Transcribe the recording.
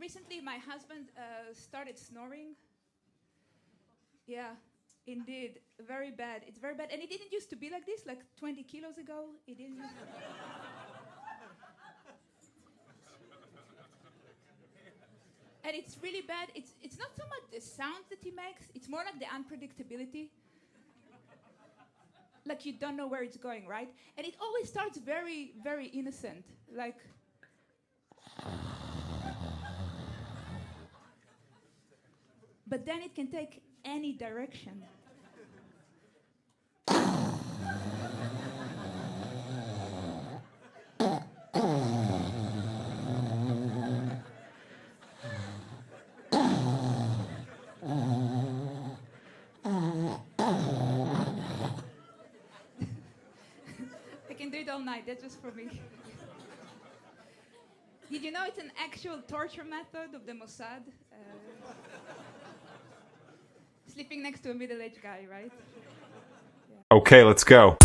recently my husband started snoring. Yeah, indeed, very bad. It's very bad, and it didn't used to be like this. Like 20 kilos ago, it didn't. And it's really bad. It's not so much the sound that he makes. It's more like the unpredictability. Like you don't know where it's going, right? And it always starts very, very innocent, like. But then it can take any direction. I can do it all night. That's just for me. Did you know it's an actual torture method of the Mossad? Sleeping next to a middle-aged guy, right? Okay, let's go.